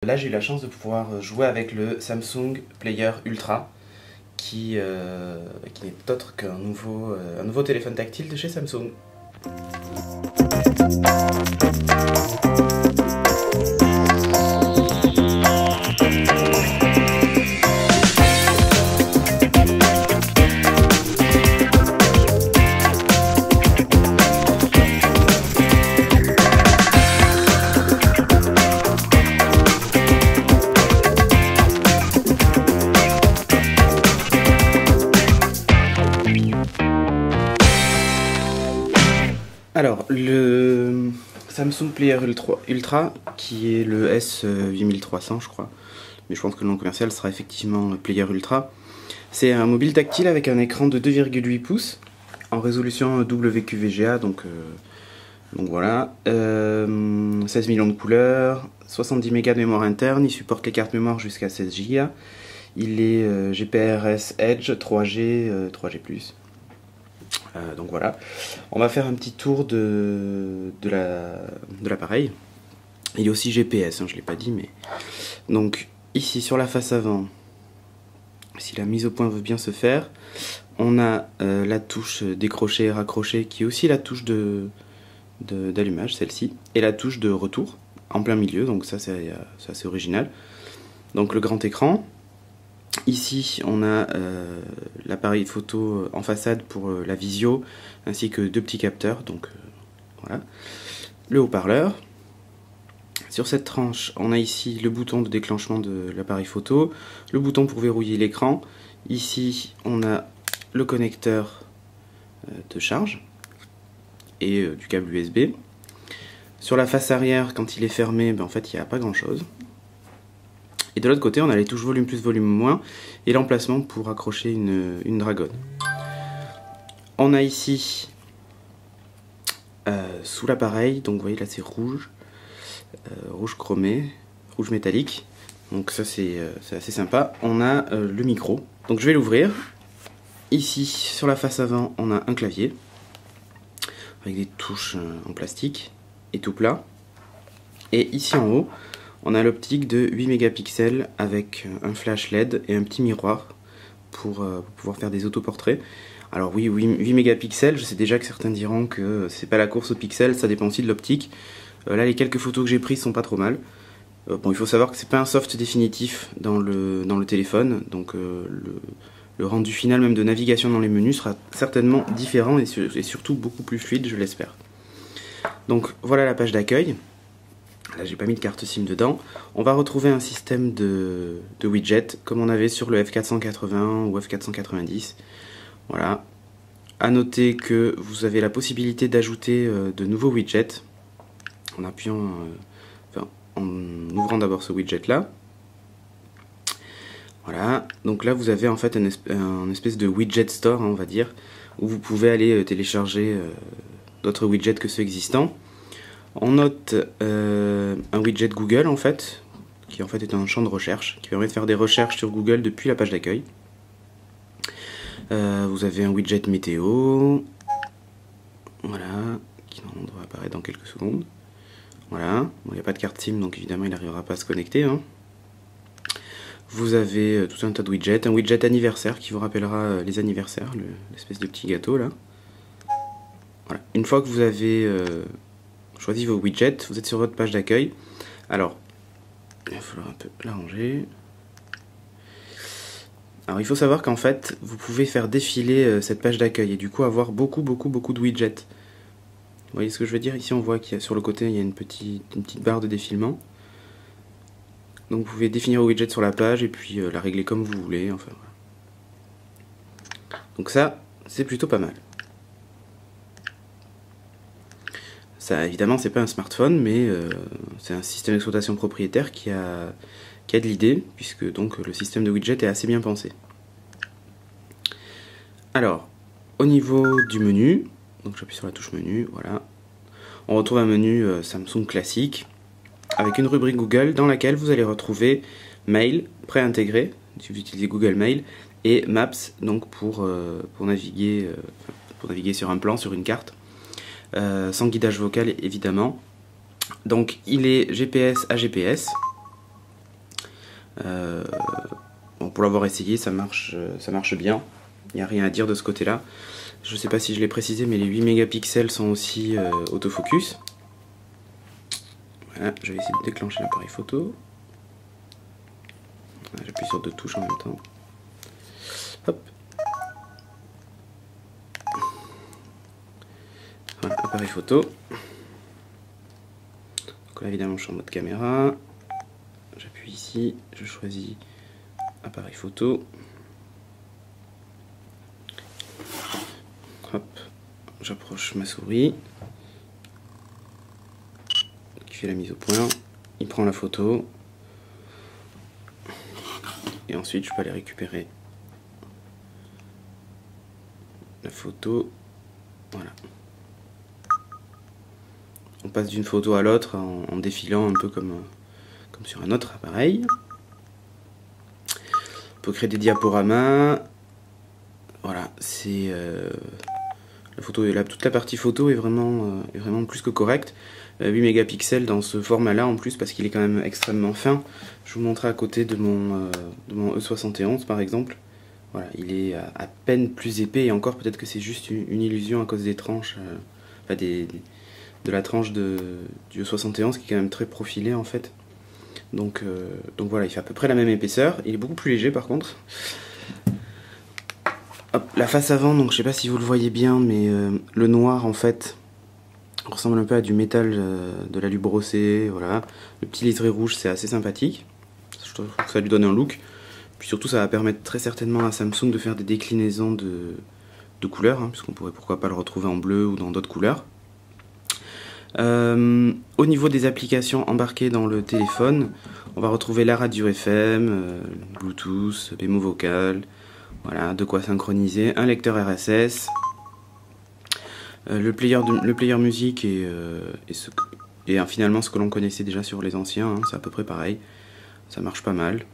Là, j'ai eu la chance de pouvoir jouer avec le Samsung Player Ultra, qui n'est autre qu'un nouveau téléphone tactile de chez Samsung. Alors, le Samsung Player Ultra, qui est le S8300 je crois, mais je pense que le nom commercial sera effectivement Player Ultra, c'est un mobile tactile avec un écran de 2,8 pouces en résolution WQVGA, donc voilà, 16 millions de couleurs, 70 mégas de mémoire interne, il supporte les cartes mémoire jusqu'à 16 Go, il est GPRS Edge 3G, 3G+. Donc voilà, on va faire un petit tour de l'appareil. Il est aussi GPS, hein, je ne l'ai pas dit, mais... Donc ici sur la face avant, si la mise au point veut bien se faire, on a la touche décrocher et raccrocher qui est aussi la touche d'allumage, celle-ci, et la touche de retour en plein milieu, donc ça c'est assez original. Donc le grand écran. Ici, on a l'appareil photo en façade pour la visio, ainsi que deux petits capteurs, donc voilà. Le haut-parleur. Sur cette tranche, on a ici le bouton de déclenchement de l'appareil photo, le bouton pour verrouiller l'écran. Ici, on a le connecteur de charge et du câble USB. Sur la face arrière, quand il est fermé, en fait, il n'y a pas grand-chose. Et de l'autre côté, on a les touches volume plus, volume moins, et l'emplacement pour accrocher une dragonne. On a ici, sous l'appareil, donc vous voyez là c'est rouge, rouge chromé, rouge métallique, donc ça c'est assez sympa. On a le micro, donc je vais l'ouvrir. Ici, sur la face avant, on a un clavier, avec des touches en plastique, et tout plat. Et ici en haut, on a l'optique de 8 mégapixels avec un flash LED et un petit miroir pour pouvoir faire des autoportraits. Alors oui, 8 mégapixels, je sais déjà que certains diront que c'est pas la course aux pixels, ça dépend aussi de l'optique. Là, les quelques photos que j'ai prises sont pas trop mal. Bon, il faut savoir que c'est pas un soft définitif dans le téléphone, donc le rendu final même de navigation dans les menus sera certainement différent et surtout beaucoup plus fluide, je l'espère. Donc voilà la page d'accueil. Là, j'ai pas mis de carte SIM dedans. On va retrouver un système de widgets comme on avait sur le F480 ou F490. Voilà. À noter que vous avez la possibilité d'ajouter de nouveaux widgets en appuyant, en ouvrant d'abord ce widget là. Voilà. Donc là, vous avez en fait un espèce de widget store, hein, on va dire, où vous pouvez aller télécharger d'autres widgets que ceux existants. On note un widget Google en fait, qui en fait est un champ de recherche, qui permet de faire des recherches sur Google depuis la page d'accueil. Vous avez un widget météo, voilà, qui va apparaître dans quelques secondes. Voilà, bon, il n'y a pas de carte SIM, donc évidemment il n'arrivera pas à se connecter. Hein. Vous avez tout un tas de widgets, un widget anniversaire qui vous rappellera les anniversaires, l'espèce de petit gâteau là. Voilà. Une fois que vous avez choisi vos widgets, vous êtes sur votre page d'accueil. Alors, il va falloir un peu l'arranger. Alors il faut savoir qu'en fait, vous pouvez faire défiler cette page d'accueil et du coup avoir beaucoup de widgets. Vous voyez ce que je veux dire? Ici on voit qu'il y a sur le côté il y a une petite barre de défilement. Donc vous pouvez définir vos widgets sur la page et puis la régler comme vous voulez. Enfin, voilà. Donc ça, c'est plutôt pas mal. Ça, évidemment, c'est pas un smartphone, mais c'est un système d'exploitation propriétaire qui a de l'idée, puisque donc le système de widget est assez bien pensé. Alors, au niveau du menu, donc j'appuie sur la touche menu, voilà. On retrouve un menu Samsung classique, avec une rubrique Google dans laquelle vous allez retrouver Mail préintégré, si vous utilisez Google Mail, et Maps, donc pour naviguer sur un plan, sur une carte. Sans guidage vocal évidemment. Donc il est GPS à GPS. Bon, pour l'avoir essayé, ça marche bien. Il n'y a rien à dire de ce côté-là. Je ne sais pas si je l'ai précisé, mais les 8 mégapixels sont aussi autofocus. Voilà, je vais essayer de déclencher l'appareil photo. J'appuie sur 2 touches en même temps. Hop. Voilà, appareil photo. Donc là, évidemment, je suis en mode caméra. J'appuie ici, je choisis appareil photo. Hop, j'approche ma souris qui fait la mise au point. Il prend la photo et ensuite je peux aller récupérer la photo. Voilà. On passe d'une photo à l'autre en défilant un peu comme sur un autre appareil. On peut créer des diaporamas. Voilà, c'est la photo est là, toute la partie photo est vraiment plus que correcte. 8 mégapixels dans ce format-là en plus parce qu'il est quand même extrêmement fin. Je vous montrerai à côté de mon E71 par exemple. Voilà, il est à peine plus épais et encore peut-être que c'est juste une illusion à cause des tranches, enfin de la tranche du E71 qui est quand même très profilé en fait. Donc voilà, il fait à peu près la même épaisseur. Il est beaucoup plus léger par contre. Hop, la face avant, donc je sais pas si vous le voyez bien, mais le noir en fait ressemble un peu à du métal de l'alu brossé, voilà. Le petit liseré rouge, c'est assez sympathique. Je trouve que ça lui donne un look. Puis surtout, ça va permettre très certainement à Samsung de faire des déclinaisons de couleurs, hein, puisqu'on pourrait pourquoi pas le retrouver en bleu ou dans d'autres couleurs. Au niveau des applications embarquées dans le téléphone, on va retrouver la radio FM, Bluetooth, mémo vocal, voilà, de quoi synchroniser, un lecteur RSS, le player musique et finalement ce que l'on connaissait déjà sur les anciens, hein, c'est à peu près pareil, ça marche pas mal.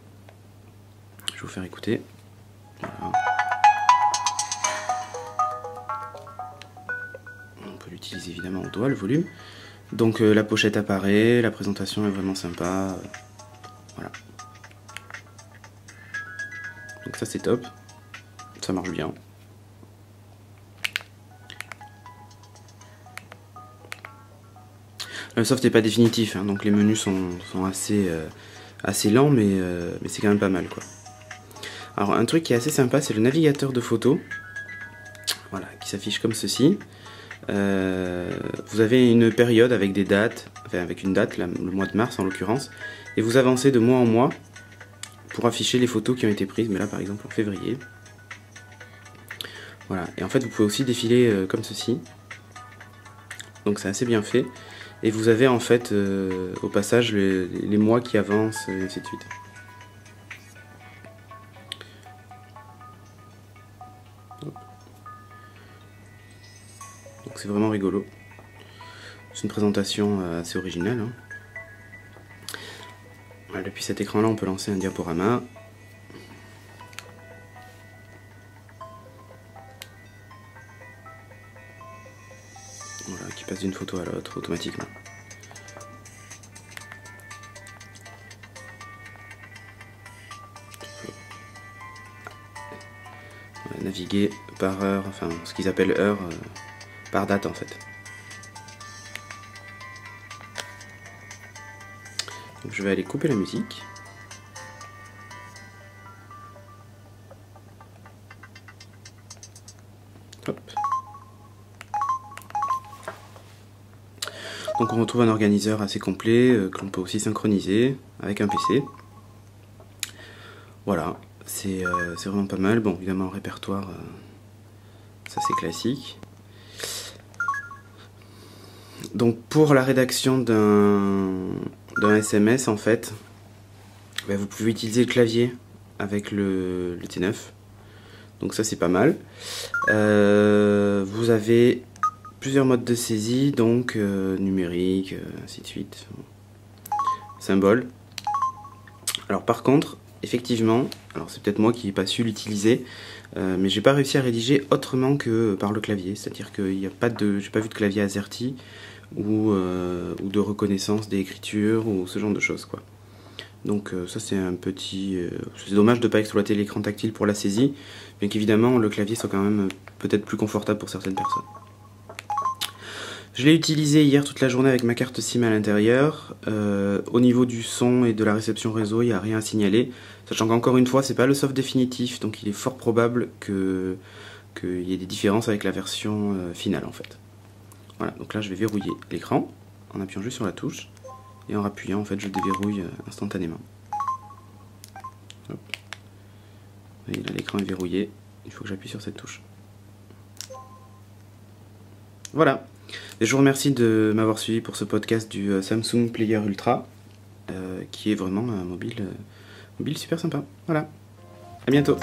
Je vais vous faire écouter. Voilà. On peut l'utiliser évidemment au doigt, le volume. Donc la pochette apparaît, la présentation est vraiment sympa. Voilà. Donc ça c'est top. Ça marche bien. Le soft n'est pas définitif, hein, donc les menus sont assez lents, mais c'est quand même pas mal, quoi. Alors un truc qui est assez sympa, c'est le navigateur de photos, voilà, qui s'affiche comme ceci. Vous avez une période avec des dates, enfin avec une date, le mois de mars en l'occurrence, et vous avancez de mois en mois pour afficher les photos qui ont été prises, mais là par exemple en février. Voilà, et en fait vous pouvez aussi défiler comme ceci, donc c'est assez bien fait, et vous avez en fait au passage les mois qui avancent, et ainsi de suite. Donc c'est vraiment rigolo. C'est une présentation assez originale, hein. Voilà, depuis cet écran là on peut lancer un diaporama. Voilà, qui passe d'une photo à l'autre automatiquement. Voilà, naviguer par heure, enfin ce qu'ils appellent heure, par date en fait. Donc je vais aller couper la musique. Hop. Donc on retrouve un organiseur assez complet que l'on peut aussi synchroniser avec un PC. Voilà, c'est vraiment pas mal. Bon, évidemment, le répertoire, ça c'est classique. Donc pour la rédaction d'un SMS, en fait, ben, vous pouvez utiliser le clavier avec le T9. Donc ça c'est pas mal. Vous avez plusieurs modes de saisie, donc numérique, ainsi de suite. Symbole. Alors par contre, effectivement, alors c'est peut-être moi qui n'ai pas su l'utiliser, mais j'ai pas réussi à rédiger autrement que par le clavier. C'est-à-dire que j'ai pas vu de clavier AZERTY ou de reconnaissance d'écriture ou ce genre de choses, quoi. Donc ça c'est un petit... c'est dommage de ne pas exploiter l'écran tactile pour la saisie, bien qu'évidemment le clavier soit quand même peut-être plus confortable pour certaines personnes. Je l'ai utilisé hier toute la journée avec ma carte SIM à l'intérieur. Au niveau du son et de la réception réseau, il n'y a rien à signaler. Sachant qu'encore une fois, c'est pas le soft définitif, donc il est fort probable qu'il y ait des différences avec la version finale en fait. Voilà, donc là je vais verrouiller l'écran en appuyant juste sur la touche. Et en appuyant, en fait, je déverrouille instantanément. Hop. Vous voyez, là l'écran est verrouillé. Il faut que j'appuie sur cette touche. Voilà. Et je vous remercie de m'avoir suivi pour ce podcast du Samsung Player Ultra, qui est vraiment un mobile super sympa. Voilà. À bientôt.